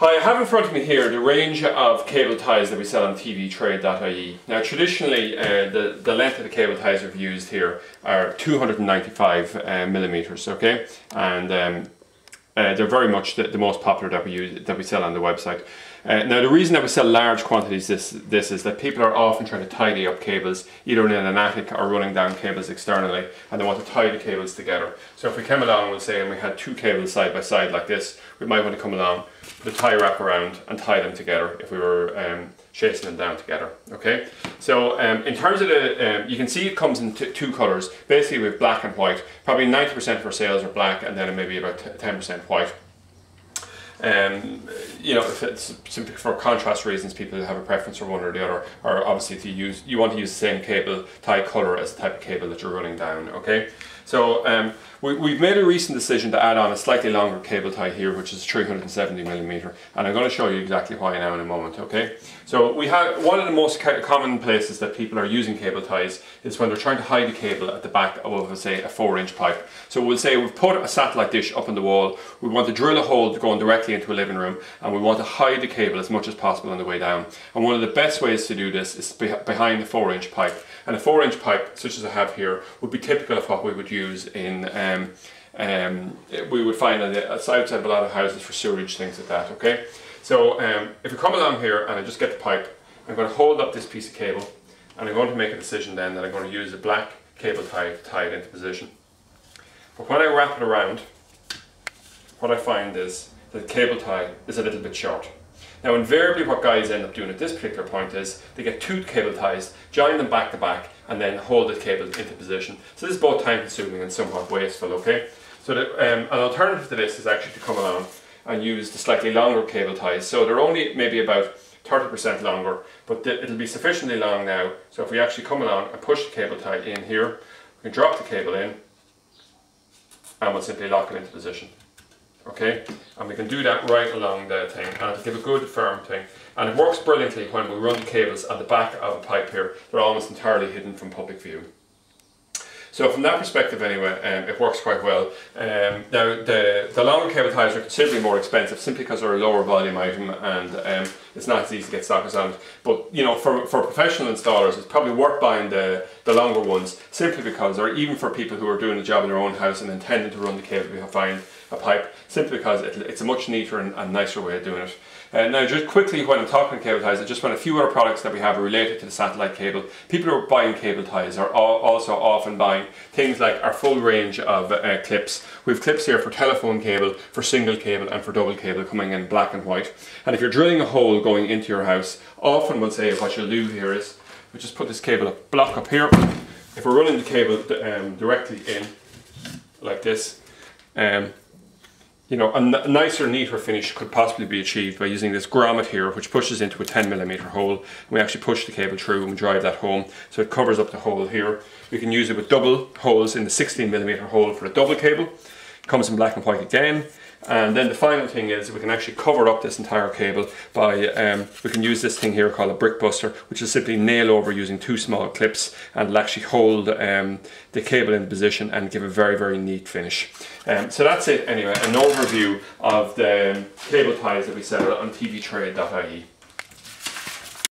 Hi, I have in front of me here the range of cable ties that we sell on tvtrade.ie. Now traditionally the length of the cable ties we've used here are 295 millimeters, okay? And they're very much the most popular that we sell on the website. Now the reason that we sell large quantities this is that people are often trying to tidy up cables either in an attic or running down cables externally, and they want to tie the cables together. So if we came along, we'll say, and we had two cables side by side like this, we might want to come along, put a tie wrap around and tie them together if we were chasing them down together. Okay, so in terms of the, you can see it comes in two colours. Basically we have black and white. Probably 90% of our sales are black, and then maybe about 10% white. You know, if it's simply for contrast reasons, people have a preference for one or the other, or obviously if you want to use the same cable tie colour as the type of cable that you're running down. Okay, so we've made a recent decision to add on a slightly longer cable tie here, which is 370 millimeter, and I'm going to show you exactly why now in a moment. Okay, so we have one of the most common places that people are using cable ties is when they're trying to hide the cable at the back of, say, a 4-inch pipe. So we'll say we've put a satellite dish up on the wall, we want to drill a hole going directly into a living room, and we want to hide the cable as much as possible on the way down. And one of the best ways to do this is behind the 4-inch pipe. And a 4-inch pipe, such as I have here, would be typical of what we would use in, we would find on the outside of a lot of houses for sewerage, things like that, okay? So if we come along here and I just get the pipe, I'm going to hold up this piece of cable, and I'm going to make a decision then that I'm going to use a black cable tie to tie it into position. But when I wrap it around, what I find is that the cable tie is a little bit short. Now invariably what guys end up doing at this particular point is they get two cable ties, join them back to back, and then hold the cable into position. So this is both time consuming and somewhat wasteful, okay? So an alternative to this is actually to come along and use the slightly longer cable ties. So they're only maybe about 30% longer, but it'll be sufficiently long now. So if we actually come along and push the cable tie in here, we can drop the cable in, and we'll simply lock it into position. Okay, and we can do that right along the thing, and it'll give a good firm thing, and it works brilliantly when we run the cables at the back of a pipe here. They're almost entirely hidden from public view. So from that perspective anyway, it works quite well. Now the longer cable ties are considerably more expensive simply because they're a lower volume item, and it's not as easy to get stockers on it. But you know, for professional installers, it's probably worth buying the longer ones simply because, or even for people who are doing a job in their own house and intending to run the cable behind a pipe, simply because it's a much neater and nicer way of doing it. Now just quickly, when I'm talking cable ties, I just want a few other products that we have related to the satellite cable. People who are buying cable ties are also often buying things like our full range of clips. We have clips here for telephone cable, for single cable and for double cable, coming in black and white. And if you're drilling a hole going into your house, often we'll say what you'll do here is we just put this cable block up here. If we're running the cable directly in like this, you know, a nicer, neater finish could possibly be achieved by using this grommet here, which pushes into a 10mm hole. And we actually push the cable through and we drive that home, so it covers up the hole here. We can use it with double holes in the 16mm hole for a double cable. It comes in black and white again. And then the final thing is we can actually cover up this entire cable by, we can use this thing here called a brick buster, which is simply nail over using two small clips, and it'll actually hold the cable in position and give a very, very neat finish. So that's it anyway, an overview of the cable ties that we sell on tvtrade.ie.